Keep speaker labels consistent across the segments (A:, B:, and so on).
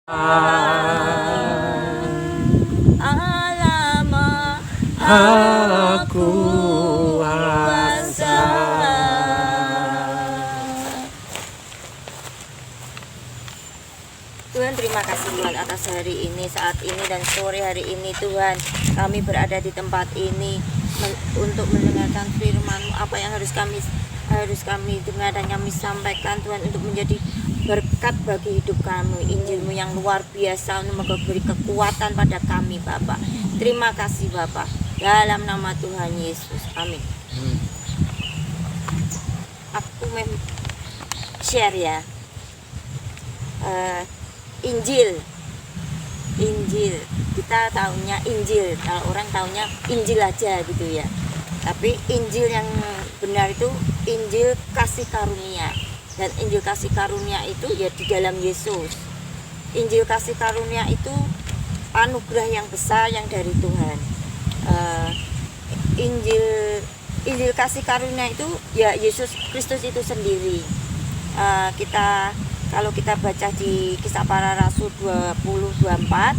A: Alama
B: aku asa.
A: Tuhan, terima kasih Tuhan atas hari ini, saat ini dan sore hari ini. Tuhan, kami berada di tempat ini untuk mendengarkan firman-Mu, apa yang harus kami dengar dan kami sampaikan Tuhan, untuk menjadi berkat bagi hidup kami. Injil-Mu yang luar biasa untuk memberi kekuatan pada kami, Bapak. Terima kasih Bapak, dalam nama Tuhan Yesus, amin. Aku share ya, Injil kita tahunya Injil, kalau orang tahunya Injil aja gitu ya, tapi Injil yang benar itu Injil kasih karunia. Dan Injil kasih karunia itu ya di dalam Yesus. Injil kasih karunia itu anugerah yang besar yang dari Tuhan. Injil kasih karunia itu ya Yesus Kristus itu sendiri. Kalau kita baca di Kisah Para Rasul 20:24,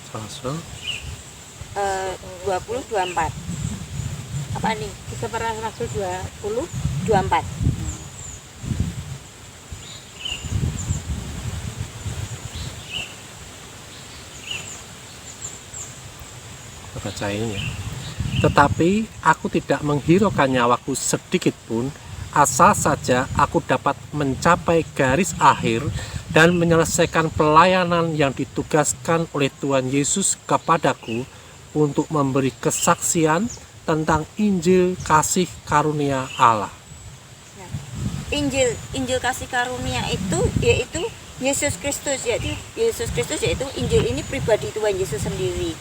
B: Rasul
A: 20:24. Apa nih? Kisah Para Rasul 20:24.
B: Baca ini ya. Tetapi aku tidak menghiraukan nyawaku sedikit pun, asal saja aku dapat mencapai garis akhir dan menyelesaikan pelayanan yang ditugaskan oleh Tuhan Yesus kepadaku untuk memberi kesaksian tentang Injil kasih karunia Allah.
A: Injil kasih karunia itu yaitu Yesus Kristus, yaitu Injil ini pribadi Tuhan Yesus sendiri.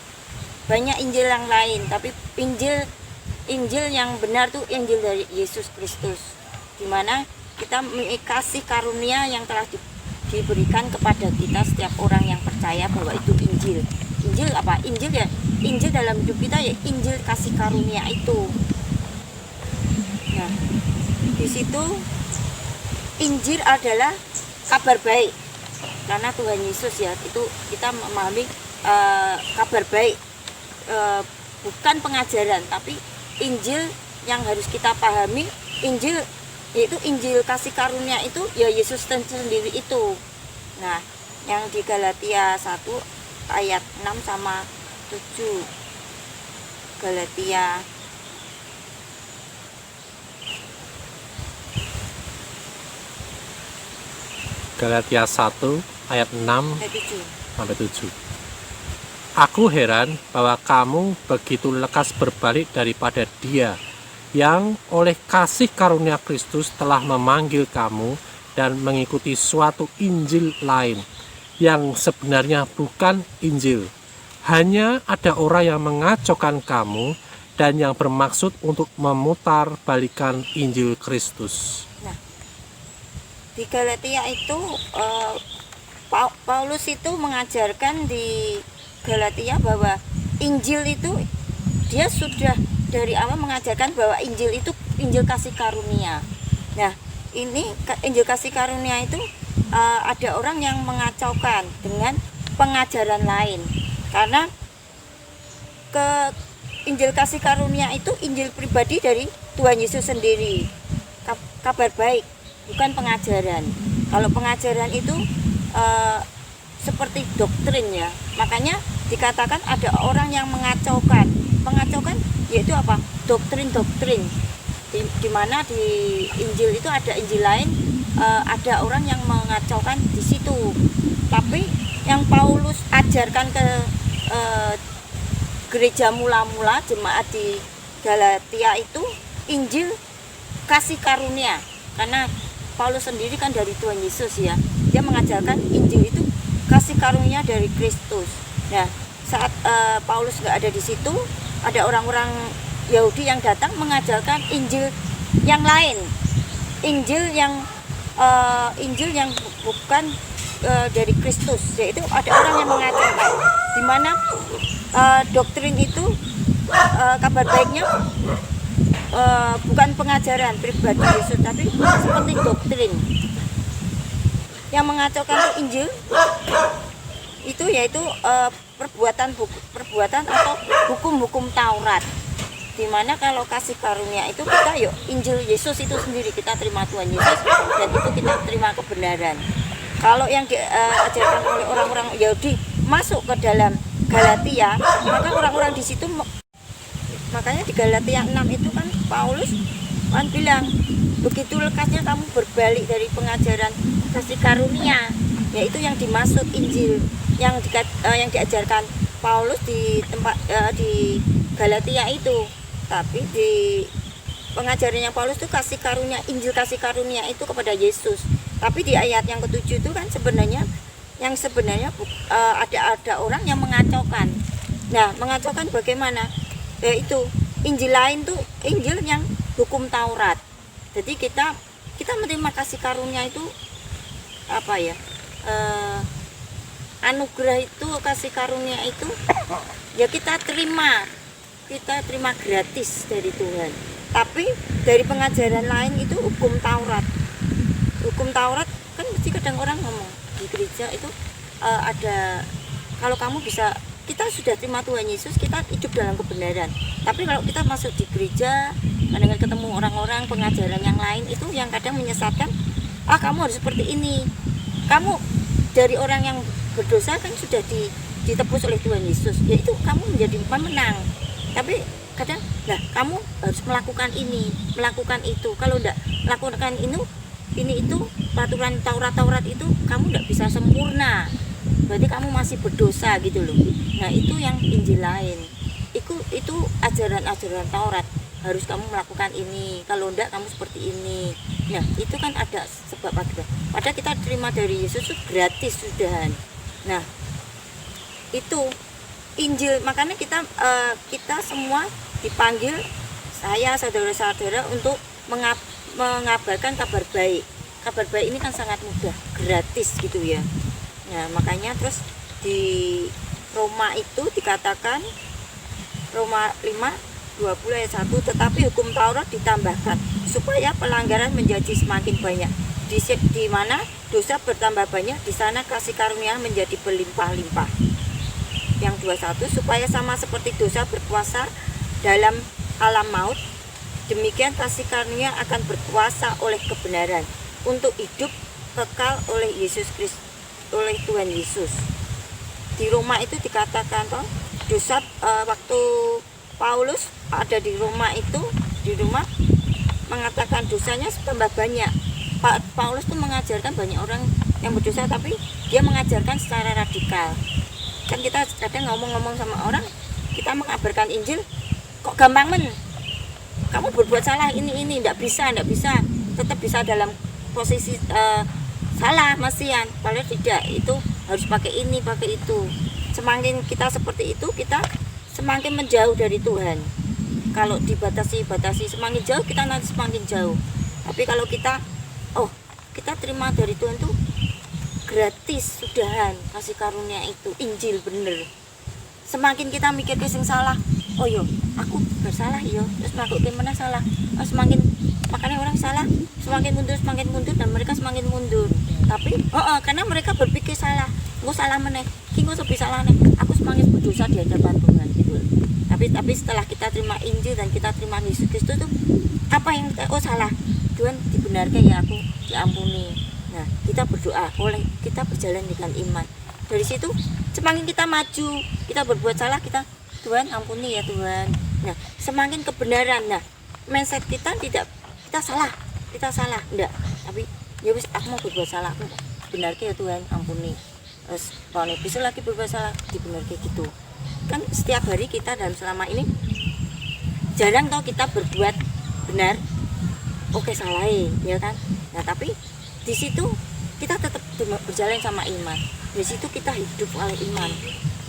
A: Banyak Injil yang lain, tapi Injil yang benar tuh Injil dari Yesus Kristus, dimana kita kasih karunia yang telah diberikan kepada kita, setiap orang yang percaya bahwa itu Injil. Injil apa? Injil ya, Injil dalam hidup kita ya, Injil kasih karunia itu. Nah, di situ Injil adalah kabar baik, karena Tuhan Yesus ya, itu kita memahami kabar baik, bukan pengajaran, tapi Injil yang harus kita pahami. Injil yaitu Injil kasih karunia itu ya Yesus sendiri itu. Nah, yang di Galatia 1 ayat 6 sama 7. Galatia
B: Galatia 1 ayat 6 sampai 7. Aku heran bahwa kamu begitu lekas berbalik daripada Dia yang oleh kasih karunia Kristus telah memanggil kamu dan mengikuti suatu Injil lain yang sebenarnya bukan Injil. Hanya ada orang yang mengacaukan kamu dan yang bermaksud untuk memutar balikan Injil Kristus.
A: Nah, di Galatia itu Paulus itu mengajarkan di Galatia bahwa Injil itu, dia sudah dari awal mengajarkan bahwa Injil itu Injil kasih karunia. Nah, ini Injil kasih karunia itu ada orang yang mengacaukan dengan pengajaran lain, karena Injil kasih karunia itu Injil pribadi dari Tuhan Yesus sendiri, kabar baik, bukan pengajaran. Kalau pengajaran itu seperti doktrin ya, makanya dikatakan ada orang yang mengacaukan yaitu apa? Doktrin di mana di Injil itu ada Injil lain, ada orang yang mengacaukan di situ. Tapi yang Paulus ajarkan ke gereja mula-mula, jemaat di Galatia itu Injil kasih karunia, karena Paulus sendiri kan dari Tuhan Yesus ya, dia mengajarkan Injil itu kasih karunia dari Kristus. Nah, saat Paulus nggak ada di situ, ada orang-orang Yahudi yang datang mengajarkan Injil yang lain, Injil yang bukan dari Kristus, yaitu ada orang yang mengacaukan, di mana doktrin itu kabar baiknya bukan pengajaran pribadi Yesus, tapi seperti doktrin yang mengacaukan itu Injil itu, yaitu perbuatan atau hukum-hukum Taurat. Dimana kalau kasih karunia itu kita yuk Injil Yesus itu sendiri, kita terima Tuhan Yesus dan itu kita terima kebenaran. Kalau yang diajarkan oleh orang-orang Yahudi masuk ke dalam Galatia, maka orang-orang di situ, makanya di Galatia 6 itu kan Paulus kan bilang, begitu lekasnya kamu berbalik dari pengajaran kasih karunia, yaitu yang dimaksud Injil yang diajarkan Paulus di tempat di Galatia itu. Tapi di pengajarannya Paulus itu kasih karunia, Injil kasih karunia itu kepada Yesus. Tapi di ayat yang ke-7 itu kan sebenarnya ada orang yang mengacaukan. Nah, mengacaukan bagaimana? Itu Injil lain tuh Injil yang hukum Taurat. Jadi kita menerima kasih karunia itu apa ya? Anugerah itu, kasih karunia itu ya kita terima gratis dari Tuhan. Tapi dari pengajaran lain itu hukum Taurat kan mesti kadang orang ngomong di gereja itu ada, kalau kamu bisa, kita sudah terima Tuhan Yesus, kita hidup dalam kebenaran. Tapi kalau kita masuk di gereja, kadang ketemu orang-orang pengajaran yang lain itu yang kadang menyesatkan, kamu harus seperti ini, kamu dari orang yang berdosa kan sudah ditebus oleh Tuhan Yesus, yaitu kamu menjadi pemenang. Tapi kadang, kamu harus melakukan ini, melakukan itu. Kalau tidak melakukan ini itu peraturan Taurat itu, kamu tidak bisa sempurna. Berarti kamu masih berdosa gitu loh. Nah, itu yang Injil lain. Itu ajaran-ajaran Taurat. Harus kamu melakukan ini. Kalau tidak kamu seperti ini. Nah, itu kan ada sebab akibat. Padahal kita terima dari Yesus itu gratis sudah. Nah, itu Injil, makanya kita semua dipanggil, saya saudara-saudara, untuk mengabarkan kabar baik. Kabar baik ini kan sangat mudah, gratis gitu ya. Nah, makanya terus di Roma itu dikatakan, Roma 5:20 ayat 1, tetapi hukum Taurat ditambahkan supaya pelanggaran menjadi semakin banyak. Di mana dosa bertambah banyak, di sana kasih karunia menjadi berlimpah-limpah. Yang 21, supaya sama seperti dosa berkuasa dalam alam maut, demikian kasih karunia akan berkuasa oleh kebenaran untuk hidup kekal oleh Yesus Kristus, oleh Tuhan Yesus. Di Roma itu dikatakan dosa, waktu Paulus ada di Roma itu, di Roma mengatakan dosanya tambah banyak. Paulus tuh mengajarkan banyak orang yang berdosa, tapi dia mengajarkan secara radikal. Kan kita kadang ngomong-ngomong sama orang, kita mengabarkan Injil, kok gampang kamu berbuat salah ini tidak bisa, tetap bisa dalam posisi salah masian. Padahal tidak, itu harus pakai ini, pakai itu. Semakin kita seperti itu, kita semakin menjauh dari Tuhan. Kalau dibatasi semakin jauh, kita nanti semakin jauh. Tapi kalau kita terima dari Tuhan tuh gratis sudahan, kasih karunia itu Injil bener. Semakin kita mikir yang salah, aku bersalah terus melakukan mana salah, semakin, makanya orang salah semakin mundur dan mereka semakin mundur. Tapi karena mereka berpikir salah, gue salah meneh, gue lebih salah nih, aku semakin berdosa di hadapan Tuhan gitu. Tapi setelah kita terima Injil dan kita terima Yesus Kristus tuh, apa yang salah, Tuhan dibenarkan ya, aku diampuni. Nah, kita berdoa, kita berjalan dengan iman. Dari situ semakin kita maju, kita berbuat salah, Tuhan ampuni ya Tuhan. Nah, semakin kebenaran. Nah, mindset kita tidak kita salah enggak, tapi ya wis, aku mau berbuat salah, aku benarkan ya Tuhan, ampuni. Terus kalau bisa lagi berbuat salah, dibenarkan gitu. Kan setiap hari kita dalam selama ini jarang kita berbuat benar, salah ya kan. Nah, tapi di situ kita tetap berjalan sama iman. Di situ kita hidup oleh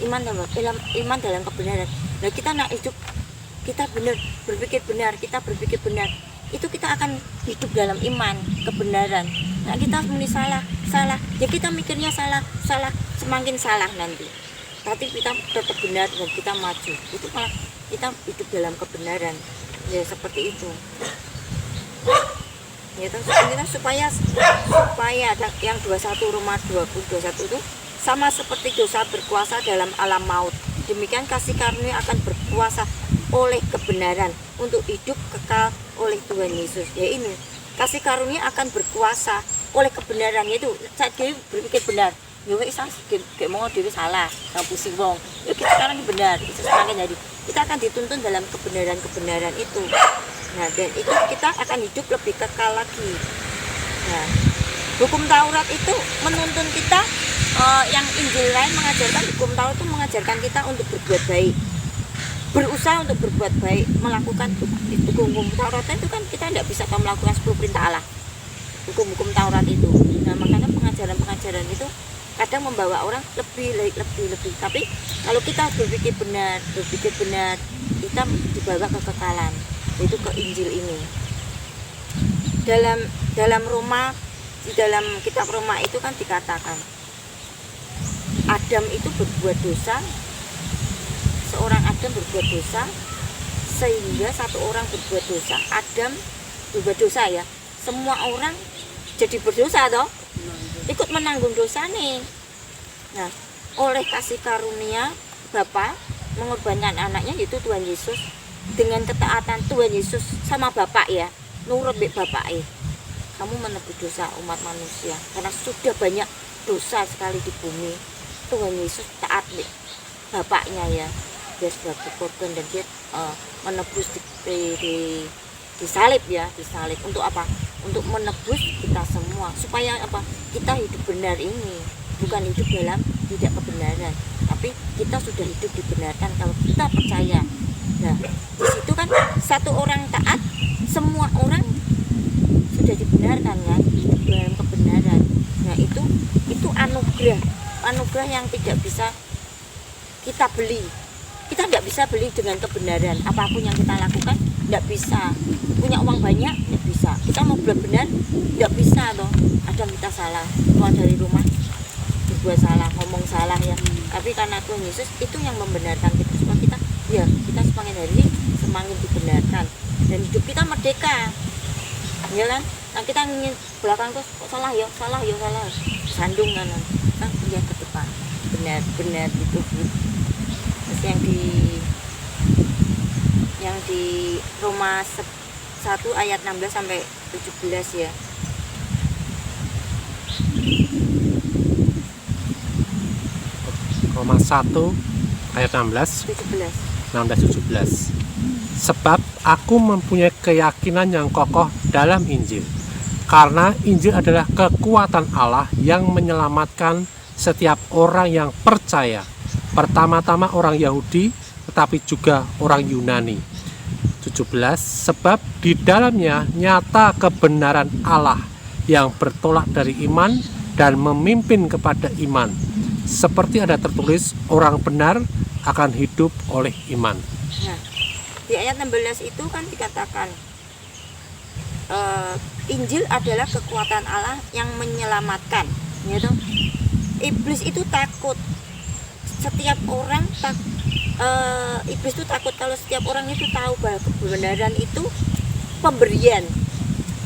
A: iman dalam kebenaran. Nah, kita nak hidup, kita benar, berpikir benar, kita berpikir benar. itu kita akan hidup dalam iman, kebenaran. Nah, kita muni salah, ya kita mikirnya salah, semakin salah nanti. Tapi kita tetap benar dan kita maju. Itu malah kita hidup dalam kebenaran. Ya seperti itu. Ya kita supaya yang 21 Roma 20:21 itu sama seperti dosa berkuasa dalam alam maut. Demikian kasih karunia akan berkuasa oleh kebenaran untuk hidup kekal oleh Tuhan Yesus. Ya ini, kasih karunia akan berkuasa oleh kebenaran, yaitu saya berpikir benar. Ya wis gak mau dhewe salah, nang pusing wong. Ya kita sekarang benar, itu semakin jadi. Kita akan dituntun dalam kebenaran itu. Nah, dan itu kita akan hidup lebih kekal lagi. Nah, hukum Taurat itu menuntun kita, yang Injil lain mengajarkan, hukum Taurat itu mengajarkan kita untuk berbuat baik, berusaha untuk berbuat baik, melakukan hukum Taurat itu kan kita tidak bisa melakukan 10 perintah Allah, hukum Taurat itu. Nah, makanya pengajaran itu kadang membawa orang lebih. Tapi kalau kita berpikir benar, kita dibawa ke kekekalan, yaitu ke Injil ini. Dalam Roma, di dalam kitab Roma itu kan dikatakan Adam itu berbuat dosa, seorang Adam berbuat dosa, sehingga satu orang berbuat dosa. Adam berbuat dosa ya, semua orang jadi berdosa toh, ikut menanggung dosa nih. Nah, oleh kasih karunia Bapa mengorbankan anaknya, yaitu Tuhan Yesus, dengan ketaatan Tuhan Yesus sama Bapak ya, nurut Bapak kamu menebus dosa umat manusia, karena sudah banyak dosa sekali di bumi. Tuhan Yesus taat Bapaknya ya, dia sebagai korban dan dia menebus disalib untuk apa? Untuk menebus kita semua, supaya apa? Kita hidup benar ini, bukan hidup dalam tidak kebenaran, tapi kita sudah hidup dibenarkan kalau kita percaya. Nah, di situ kan satu orang taat, semua orang sudah dibenarkan kan, hidup dalam kebenaran. Nah, itu anugerah yang tidak bisa kita beli. Kita tidak bisa beli dengan kebenaran. Apapun yang kita lakukan tidak bisa. Punya uang banyak tidak bisa. Kita mau benar tidak bisa toh. Ada kita salah, keluar dari rumah berbuat salah, ngomong salah ya. Tapi karena Tuhan Yesus itu yang membenarkan kita, semua kita semakin hari semakin dibenarkan dan hidup kita merdeka. Ya kan? Nah, kita ingin belakang tuh salah sandung kan ya ke depan benar itu. Terus yang di Roma 1 ayat 16 sampai 17 ya.
B: Roma 1 ayat 16 17. Sebab aku mempunyai keyakinan yang kokoh dalam Injil, karena Injil adalah kekuatan Allah yang menyelamatkan setiap orang yang percaya, pertama-tama orang Yahudi, tetapi juga orang Yunani. 17. Sebab di dalamnya nyata kebenaran Allah yang bertolak dari iman dan memimpin kepada iman, seperti ada tertulis, orang benar akan hidup oleh iman.
A: Nah, di ayat 16 itu kan dikatakan Injil adalah kekuatan Allah yang menyelamatkan, gitu. Iblis itu takut. Setiap orang iblis itu takut kalau setiap orang itu tahu bahwa kebenaran itu pemberian.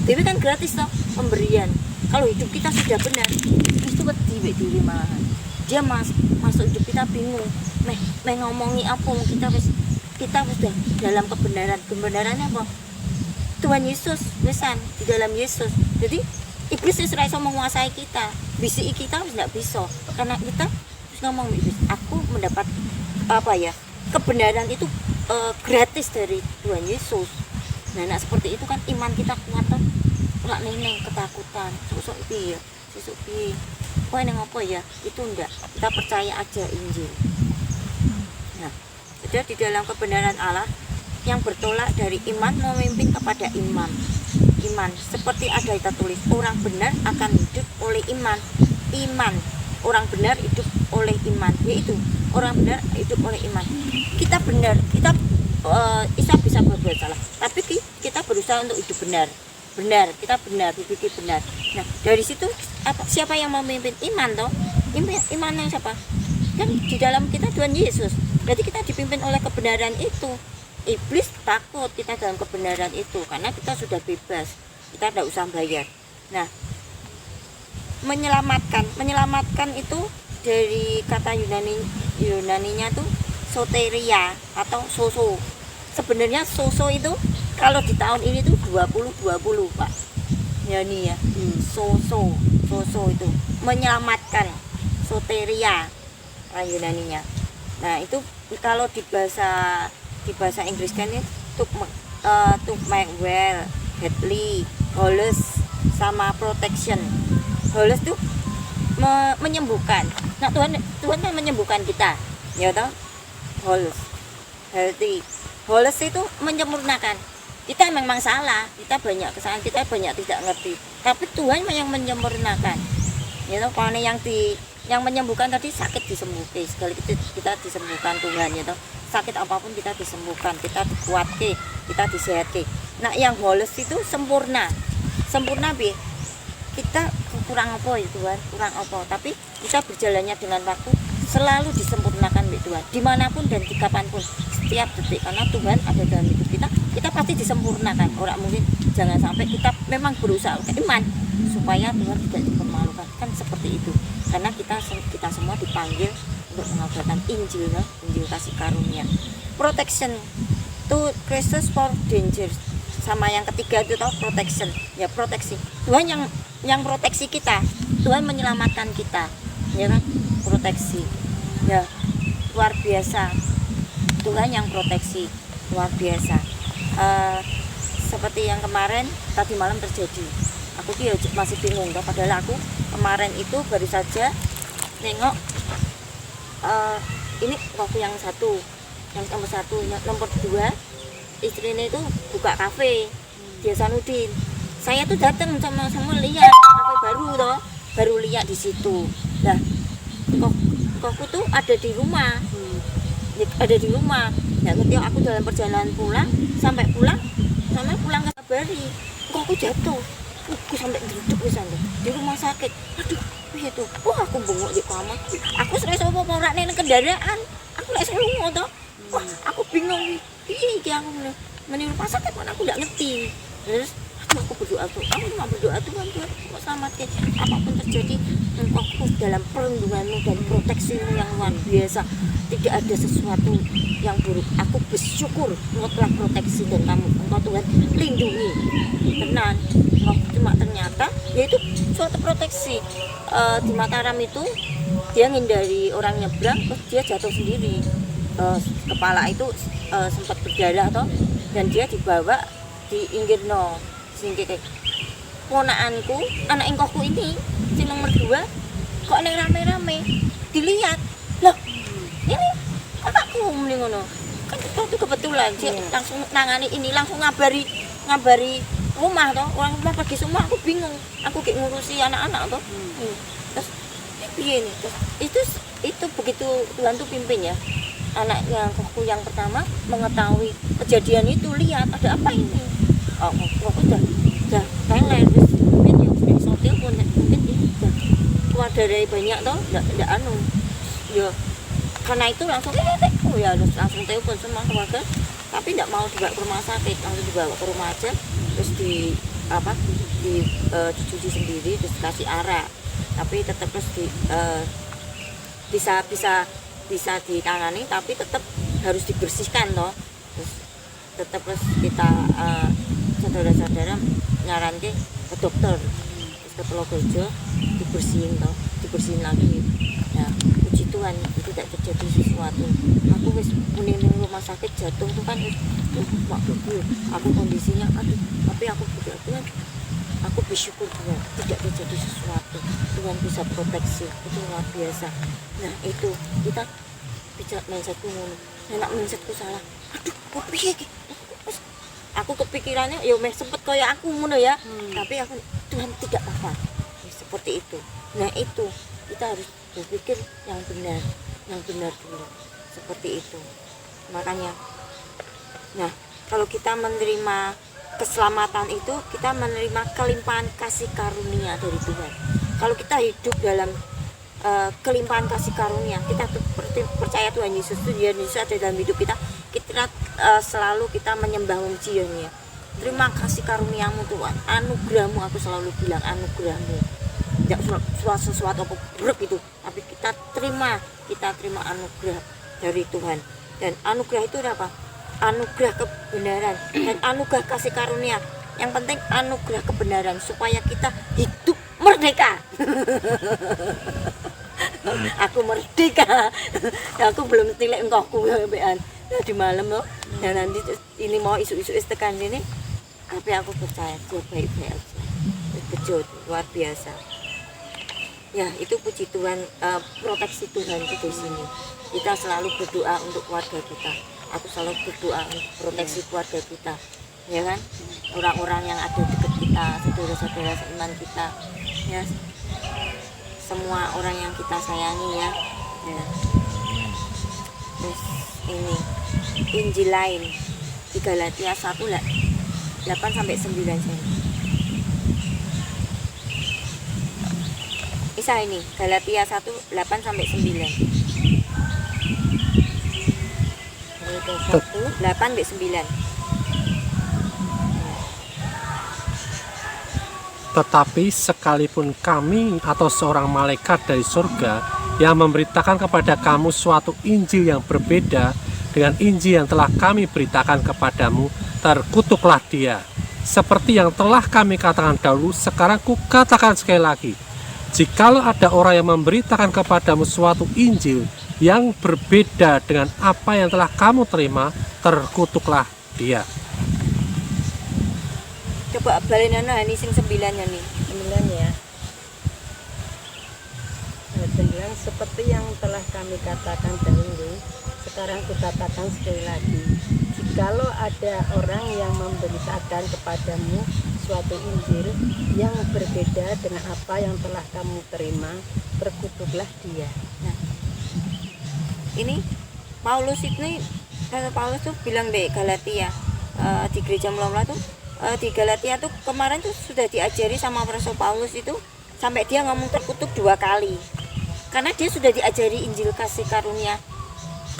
A: Tapi kan gratis toh pemberian. Kalau hidup kita sudah benar, itu wedi diri malahan. Dia masuk hidup kita bingung. Meh ngomongi apa? Kita sudah dalam kebenaran. Kebenarannya apa? Tuhan Yesus, wesan di dalam Yesus. Jadi iblis wis ora iso menguasai kita. Bisiki kita wis ndak bisa. Karena kita terus ngomong iblis, aku mendapat kebenaran itu gratis dari Tuhan Yesus. Nah, seperti itu kan iman kita kuat toh. Ora neng ketakutan. Sesuk piye? Kowe neng apa ya? Itu enggak. Kita percaya aja Injil. Nah, sudah di dalam kebenaran Allah yang bertolak dari iman memimpin kepada iman. Seperti ada tertulis, orang benar akan hidup oleh iman. Orang benar hidup oleh iman, yaitu orang benar hidup oleh iman. Kita benar, kita bisa berbuat salah, tapi kita berusaha berusaha untuk hidup benar, kita benar, berpikir benar. Nah, dari situ siapa yang memimpin? Iman toh. Iman yang siapa? Kan di dalam kita Tuhan Yesus. Berarti kita dipimpin oleh kebenaran itu. Iblis takut kita dalam kebenaran itu karena kita sudah bebas. Kita tidak usah bayar. Nah, menyelamatkan itu dari kata Yunaninya tuh soteria atau soso. Sebenarnya soso itu kalau di tahun ini tuh 2020 Pak. Ya nih ya. Soso itu menyelamatkan, soteria Yunaninya. Nah, itu kalau di bahasa Inggris kan itu to make well, deadly, wholes sama protection. Wholes tuh menyembuhkan. Nah, Tuhan kan menyembuhkan kita. Ya toh? Wholes, healthy. Wholes itu menyempurnakan. Kita memang salah, kita banyak kesalahan, kita banyak tidak ngerti. Tapi Tuhan yang menyempurnakan. Ya toh, kalau yang menyembuhkan tadi sakit disembuhkan, sekali kita disembuhkan Tuhan ya toh. Sakit apapun kita disembuhkan, kita dikuatkan, kita disehatkan. Nah, yang wholes itu sempurna bi. Kita kurang apa ya Tuhan, kurang apa, tapi kita berjalannya dengan waktu selalu disempurnakan bi Tuhan, dimanapun dan dikapanpun, setiap detik, karena Tuhan ada dalam hidup kita pasti disempurnakan. Orang mungkin jangan sampai kita memang berusaha iman supaya Tuhan tidak dipermalukan, kan seperti itu. Karena kita semua dipanggil untuk mengabarkan Injil kasih karunia. Protection to Christus for danger. Sama yang ketiga itu tahu protection, ya proteksi. Tuhan yang proteksi kita, Tuhan menyelamatkan kita, ya kan? Proteksi, ya luar biasa. Tuhan yang proteksi luar biasa. Seperti yang kemarin tadi malam terjadi, aku tuh ya masih bingung toh, padahal aku kemarin itu baru saja nengok ini waktu yang nomor satu, yang nomor dua istrinya itu buka kafe dia Sanudin. Saya tuh datang sama lihat kafe baru lihat di situ. Nah, kokku tuh ada di rumah, Nah, ketika aku dalam perjalanan pulang kabari, kokku jatuh. Aku sampai duduk di rumah sakit. Aduh, itu. Wah, aku bengok di kamar. Aku stres apa ora nang kendaraan. Aku lek lunga to. Wah, aku bingung. Piye iki aku meni rumah sakit mana aku enggak ngerti. Terus aku berdoa tuh. Aku cuma berdoa Tuhan, selamatkan. Apapun terjadi, engkau dalam perlindunganmu dan proteksimu yang luar biasa. Tidak ada sesuatu yang buruk. Aku bersyukur mutlak proteksi dan kamu, engkau Tuhan lindungi. Tenan. Cuma ternyata yaitu suatu proteksi. Di Mataram itu dia ngindari orang nyebrang, terus dia jatuh sendiri. Kepala itu sempat berdarah toh, dan dia dibawa di Inggirno singkir. Ponakanku, anak engkokku ini si nomor 2 kok neng rame-rame dilihat loh, ini kakakku mending ngono kan. Itu kebetulan dia langsung nangani ini, langsung ngabari rumah toh, orang rumah pergi semua. Aku bingung, aku kayak ngurusi anak-anak toh. Terus piye nih, terus itu begitu Tuhan tuh pimpin ya. Anaknya kokku yang pertama mengetahui kejadian itu, lihat ada apa ini. Kokku udah teler, terus mungkin yang sudah sotil pun mungkin udah keluar dari banyak toh, enggak anu ya. Karena itu langsung langsung telepon semua keluarga, tapi tidak mau dibawa ke rumah sakit, langsung dibawa ke rumah aja. Terus dicuci sendiri, terus kasih arak, tapi tetap terus bisa ditangani, tapi tetap harus dibersihkan toh. Terus tetap terus kita saudara-saudara nyaranke ke dokter, terus ke Telogojo dibersihin lagi. Nah, puji Tuhan itu tidak terjadi sesuatu. Aku wis muni rumah sakit jatuh tuh kan, aku kondisinya tapi aku berdoa Tuhan, aku bersyukur Tuhan tidak terjadi sesuatu. Tuhan bisa proteksi, itu luar biasa. Nah, itu kita bicara mindsetku ngono. Nek mindsetku salah, kok piye iki? Aku kepikirannya ya sempet kayak aku ngono ya. Tapi aku Tuhan tidak apa-apa. Seperti itu. Nah, itu kita harus berpikir yang benar dulu. Seperti itu. Makanya, nah, kalau kita menerima keselamatan itu kita menerima kelimpahan kasih karunia dari Tuhan. Kalau kita hidup dalam kelimpahan kasih karunia, kita percaya Tuhan Yesus itu, Tuhan Yesus ada dalam hidup kita, kita selalu kita menyembah memuji-Nya. Terima kasih karuniamu Tuhan, anugerahmu, aku selalu bilang anugerahmu. Tidak sesuatu apa buruk itu, tapi kita terima anugerah dari Tuhan. Dan anugerah itu apa? Anugerah kebenaran dan anugerah kasih karunia. Yang penting anugerah kebenaran supaya kita hidup merdeka. Aku merdeka. Aku belum tilek engkau bean. Di malam loh. Dan nanti ini mau isu-isu tekan ini. Tapi aku percaya dia baik-baik aja. Bejo luar biasa. Ya itu puji Tuhan, proteksi Tuhan itu di sini. Kita selalu berdoa untuk keluarga kita. Aku selalu berdoa untuk proteksi keluarga kita, ya kan? Orang-orang yang ada dekat kita, saudara-saudara seiman kita, ya. Semua orang yang kita sayangi ya. Terus ini Injil lain di Galatia 1:8-9 saya. Bisa ini Galatia 1:8-9. 8-9.
B: Tetapi sekalipun kami atau seorang malaikat dari surga yang memberitakan kepada kamu suatu Injil yang berbeda dengan Injil yang telah kami beritakan kepadamu, terkutuklah dia. Seperti yang telah kami katakan dahulu, sekarang kukatakan sekali lagi, jikalau ada orang yang memberitakan kepadamu suatu Injil yang berbeda dengan apa yang telah kamu terima, terkutuklah dia.
A: Coba balen ini sing 9 nya nih.
C: 9 ya. 9 seperti yang telah kami katakan dahulu, sekarang kukatakan sekali lagi, jikalau ada orang yang memberitakan kepadamu suatu Injil yang berbeda dengan apa yang telah kamu terima, terkutuklah dia.
A: Nah, ini Paulus tuh bilang di Galatia, di gereja mula-mula tuh, di Galatia tuh kemarin tuh sudah diajari sama Rasul Paulus itu sampai dia ngomong terkutuk 2 kali, karena dia sudah diajari Injil kasih karunia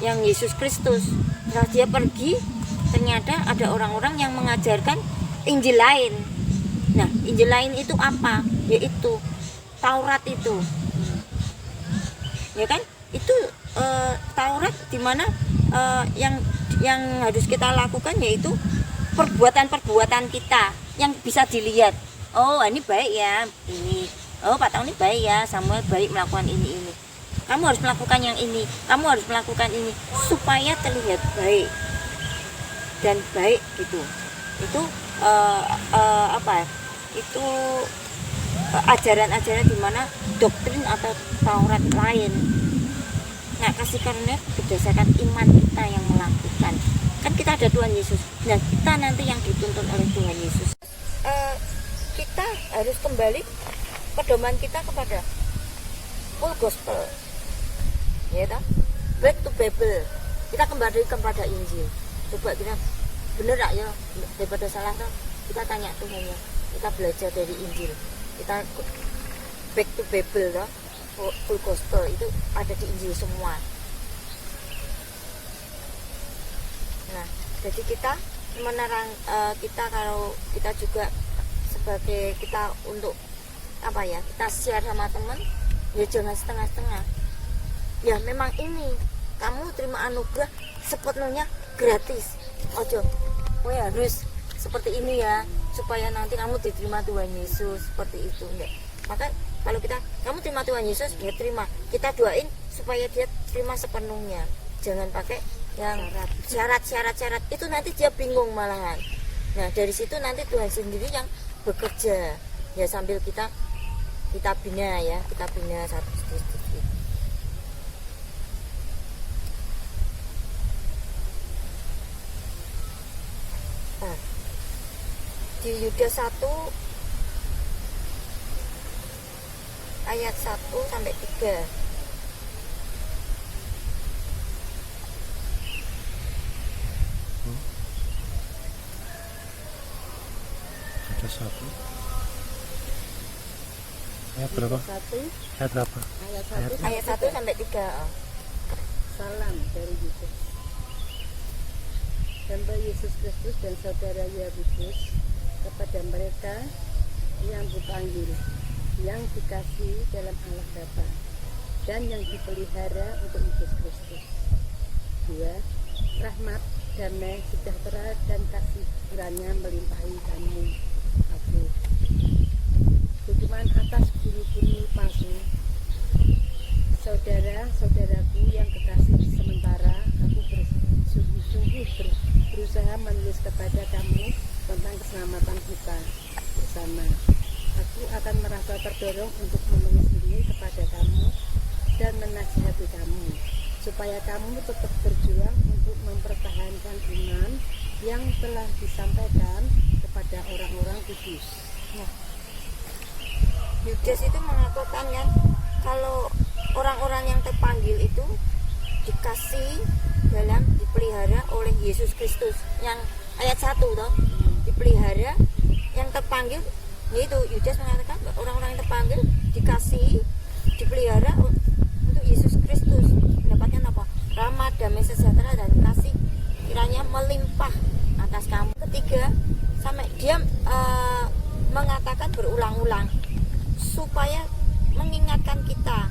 A: yang Yesus Kristus. Nah dia pergi, ternyata ada orang-orang yang mengajarkan Injil lain. Nah Injil lain itu apa? Yaitu Taurat itu, ya kan? Itu Taurat dimana yang harus kita lakukan yaitu perbuatan-perbuatan kita yang bisa dilihat. Oh ini baik ya, ini. Oh Pak Tahu ini baik ya, Samuel baik melakukan ini. Kamu harus melakukan yang ini, kamu harus melakukan ini supaya terlihat baik dan baik gitu. Itu apa? Itu ajaran-ajaran dimana doktrin atau Taurat lain. Nah kasih karunia berdasarkan iman kita yang melakukan. Kan kita ada Tuhan Yesus. Nah kita nanti yang dituntun oleh Tuhan Yesus. Kita harus kembali pedoman kita kepada full gospel, ya tak? Back to Bible. Kita kembali kepada Injil. Coba kita bener gak ya, daripada salah kan? Kita tanya Tuhan ya. Kita belajar dari Injil. Kita back to Bible tak? Full gospel itu ada di Injil semua. Nah, jadi kita menerang kita kalau kita juga sebagai kita untuk apa ya, kita share sama teman ya jangan setengah-setengah. Ya memang ini kamu terima anugerah sepenuhnya gratis. Ojo, oh ya harus seperti ini ya supaya nanti kamu diterima Tuhan Yesus seperti itu enggak. Maka kalau kamu terima Tuhan Yesus, ya terima. Kita doain supaya dia terima sepenuhnya. Jangan pakai yang syarat. Itu nanti dia bingung malahan. Nah dari situ nanti Tuhan sendiri yang bekerja. Ya sambil kita bina ya, kita bina satu sedikit. Nah, di Yudas 1 ayat 1-3.
B: Yudas 1 ayat berapa?
C: 1
B: Ayat berapa?
C: ayat 1
A: Ayat 1 sampai 3.
C: Salam dari Yesus. Hamba Yesus Kristus dan saudara Yakobus kepada mereka yang dipanggil, yang dikasihi dalam Allah Bapa, dan yang dipelihara untuk Yesus Kristus. 2. Rahmat, damai, sejahtera, dan kasih kiranya melimpahi kamu. Aku hukuman atas guru-guru palsu. Saudara-saudaraku yang kekasih, sementara aku bersungguh-sungguh berusaha menulis kepada kamu tentang keselamatan kita bersama. Aku akan merasa terdorong untuk menulis ini kepada kamu dan menasihati kamu, supaya kamu tetap berjuang untuk mempertahankan iman yang telah disampaikan kepada orang-orang kudus.
A: Yudas itu mengatakan kan, kalau orang-orang yang terpanggil itu dikasih dalam dipelihara oleh Yesus Kristus, yang ayat 1 toh, dipelihara, yang terpanggil, yaitu Yudas mengatakan orang-orang yang terpanggil dikasih, dipelihara untuk Yesus Kristus, mendapatkan apa? Rahmat, damai, sejahtera, dan kasih kiranya melimpah atas kamu. Ketiga, sampai dia mengatakan berulang-ulang supaya mengingatkan kita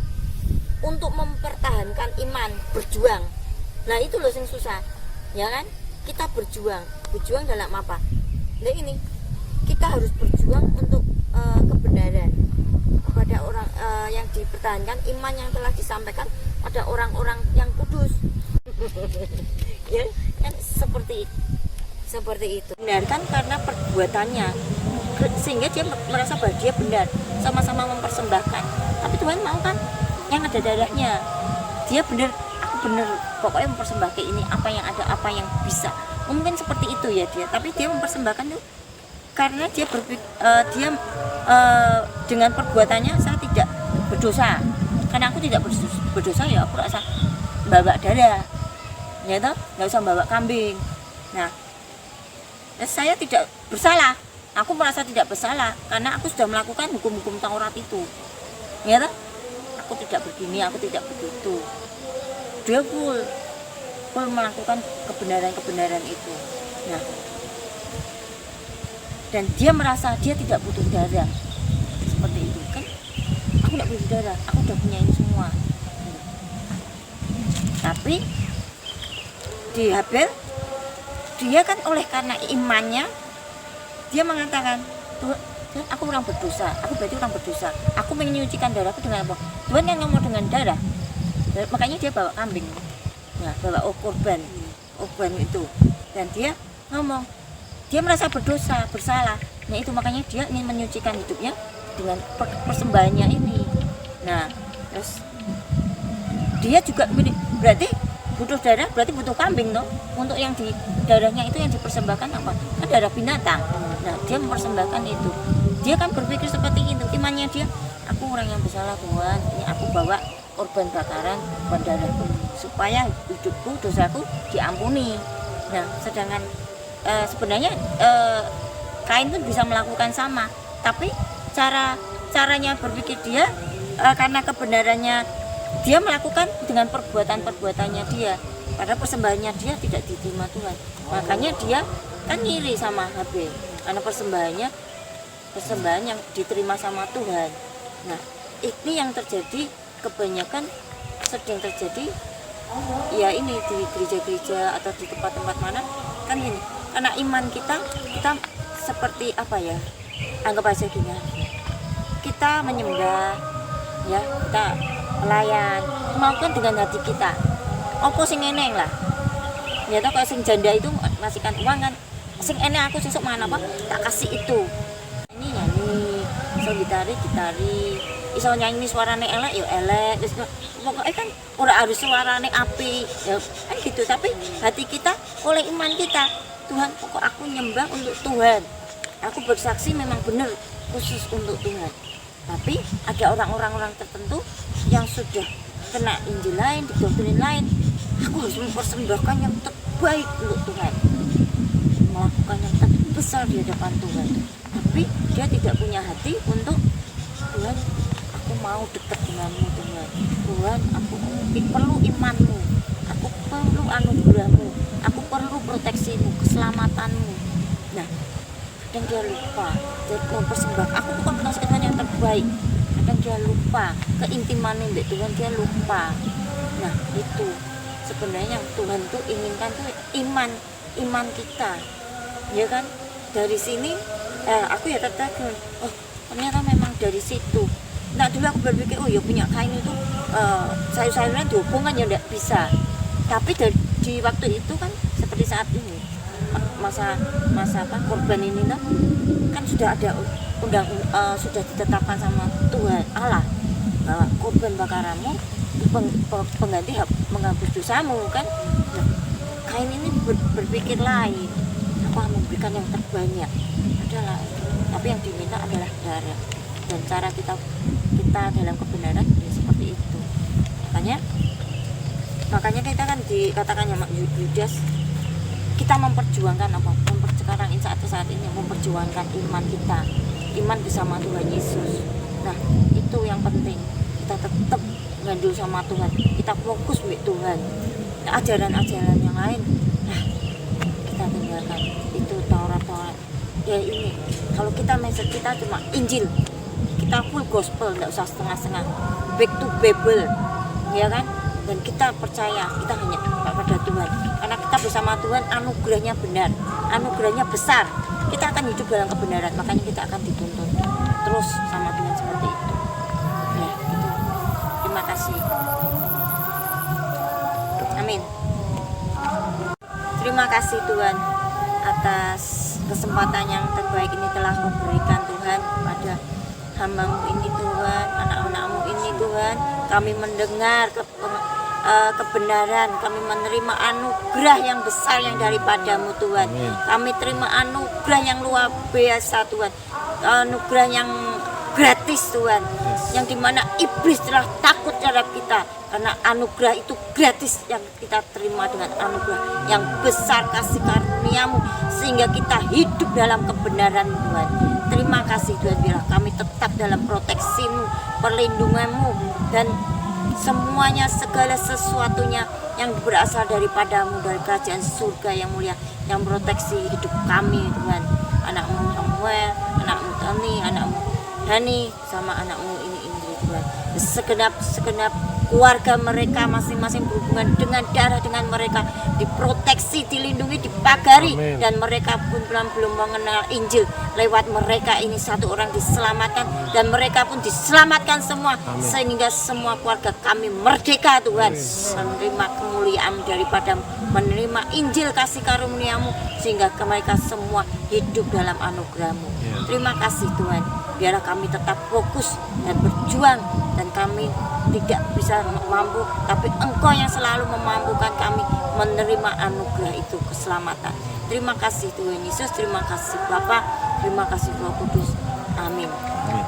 A: untuk mempertahankan iman, berjuang. Nah itu loh yang susah, ya kan? Kita berjuang dalam apa? Nah ini kita harus berjuang untuk kebenaran kepada orang yang dipertahankan, iman yang telah disampaikan pada orang-orang yang kudus. Ya kan seperti itu. Benar kan karena perbuatannya, sehingga dia merasa bahwa dia benar, sama-sama mempersembahkan. Tapi Tuhan mau kan yang ada darahnya. Dia benar, aku benar, pokoknya mempersembahkan ini, apa yang ada, apa yang bisa. Mungkin seperti itu ya dia, tapi dia mempersembahkan itu karena dia dengan perbuatannya saya tidak berdosa. Karena aku tidak berdosa, ya aku rasa bawa darah, ya toh, nggak usah bawa kambing. Nah, saya tidak bersalah. Aku merasa tidak bersalah karena aku sudah melakukan hukum-hukum Taurat itu, ya toh? Aku tidak begini, aku tidak begitu. Dia full melakukan kebenaran itu. Nah, dan dia merasa dia tidak butuh darah seperti itu kan? Aku tidak butuh darah, aku udah punya ini semua. Tapi di Habel, dia kan oleh karena imannya, dia mengatakan, Tuhan, aku orang berdosa, aku berarti orang berdosa. Aku menyucikan darahku dengan apa? Tuhan yang ngomong dengan darah. Makanya dia bawa kambing, nah, bawa korban itu. Dan dia ngomong, dia merasa berdosa, bersalah. Nah itu makanya dia ingin menyucikan hidupnya dengan persembahannya ini. Nah, terus dia juga berarti butuh darah, berarti butuh kambing toh. Untuk yang di darahnya itu yang dipersembahkan apa? Kan darah binatang. Nah, dia mempersembahkan itu. Dia kan berpikir seperti itu. Imannya dia, aku orang yang bersalah Tuhan, ini aku bawa korban bakaran, korban darahku supaya hidupku, dosaku diampuni. Nah, sedangkan sebenarnya Kain pun bisa melakukan sama, tapi caranya berpikir dia karena kebenarannya dia melakukan dengan perbuatannya dia, karena persembahannya dia tidak diterima Tuhan. Makanya dia kan ngiri sama Habel karena persembahan yang diterima sama Tuhan. Nah ini yang terjadi, kebanyakan sering terjadi ya ini di gereja-gereja atau di tempat-tempat mana kan gini, karena iman kita seperti apa ya, anggap aja gini, kita menyembah ya, kita pelayan, melakukan dengan hati kita. Opo sing eneng lah. Ya toh kalau sing janda itu ngasihkan uang kan, sing eneng aku sesuk mangan apa, tak kasih itu. Ini nyanyi, iso gitari, iso nyanyi suarane elek ya elek. Terus pokoknya kan ora harus suarane apik, ya kan gitu. Tapi hati kita oleh iman kita, Tuhan pokok aku nyembah untuk Tuhan. Aku bersaksi memang benar khusus untuk Tuhan. Tapi ada orang-orang tertentu yang sudah kena Injil lain, didoktrin lain, aku harus mempersembahkan yang terbaik untuk Tuhan, melakukan yang terbesar di hadapan Tuhan. Tapi tapi dia tidak punya hati untuk Tuhan, aku mau dekat denganmu Tuhan. Tuhan, aku perlu imanmu, aku perlu anugerahmu, aku perlu proteksimu, keselamatanmu. Nah, kadang dia lupa, dia mempersembahkan, aku bukan kasih Tuhan yang terbaik. Kadang dia lupa keintimannya mbak Tuhan, dia lupa. Nah, itu sebenarnya yang Tuhan tuh inginkan tuh iman kita, ya kan? Dari sini aku ya tertegun, oh ternyata memang dari situ. Nah dulu aku berpikir, oh ya punya kain itu sayur-sayuran dihubungkan ya enggak bisa. Tapi di waktu itu kan seperti saat ini masa apa korban ini kan sudah ada sudah ditetapkan sama Tuhan Allah bahwa korban bakaranmu pengganti menghapus dosamu kan. Nah, kain ini berpikir lain, aku akan memberikan yang terbanyak adalah, tapi yang diminta adalah darah. Dan cara kita dalam kebenaran ya seperti itu. Makanya kita kan dikatakan sama Yudas, kita memperjuangkan apa? Sekarang saat ini memperjuangkan iman kita, iman bersama Tuhan Yesus. Nah itu yang penting, kita tetap ngandul sama Tuhan, kita fokus with Tuhan. Nah, ajaran-ajaran yang lain, nah kita tinggalkan. Itu Taurat ya ini. Kalau kita message kita cuma Injil, kita full gospel, nggak usah setengah-setengah, back to Bible, ya kan? Dan kita percaya, kita hanya pada Tuhan, karena kita bersama Tuhan, anugerahnya benar, anugerahnya besar, kita akan hidup dalam kebenaran, makanya kita akan dituntun terus sama Tuhan seperti itu. Ya itu, terima kasih, amin. Terima kasih Tuhan atas kesempatan yang terbaik ini telah Kau berikan Tuhan pada hamba-Mu ini Tuhan, anak-anak-Mu ini Tuhan. Kami mendengar kebenaran, kami menerima anugerah yang besar yang daripada-Mu Tuhan.
B: Amin.
A: Kami terima anugerah yang luar biasa Tuhan, anugerah yang gratis Tuhan, yang dimana iblis telah takut terhadap kita, karena anugerah itu gratis yang kita terima dengan anugerah yang besar kasih karunia-Mu, sehingga kita hidup dalam kebenaran Tuhan. Terima kasih Tuhan, biarlah kami tetap dalam proteksi-Mu, perlindungan-Mu, dan semuanya, segala sesuatunya yang berasal daripada-Mu, dari kerajaan surga yang mulia, yang proteksi hidup kami Tuhan. Anak-Mu Samuel, anak-Mu Tani, anak-Mu Hani, sama anak-Mu ini Indri Tuhan. Segenap keluarga mereka masing-masing berhubungan dengan darah dengan mereka, diproteksi, dilindungi, dipagari.
B: Amin.
A: Dan mereka pun belum mengenal Injil, lewat mereka ini satu orang diselamatkan, dan mereka pun diselamatkan semua.
B: Amin.
A: Sehingga semua keluarga kami merdeka Tuhan, menerima kemuliaan daripada, menerima Injil kasih karunia-Mu, sehingga mereka semua hidup dalam anugerah-Mu. Terima kasih Tuhan, biarlah kami tetap fokus dan berjuang, dan kami tidak bisa mampu, tapi Engkau yang selalu memampukan kami menerima anugerah itu, keselamatan. Terima kasih Tuhan Yesus, terima kasih Bapa, terima kasih Roh Kudus. Amin.
B: Amin.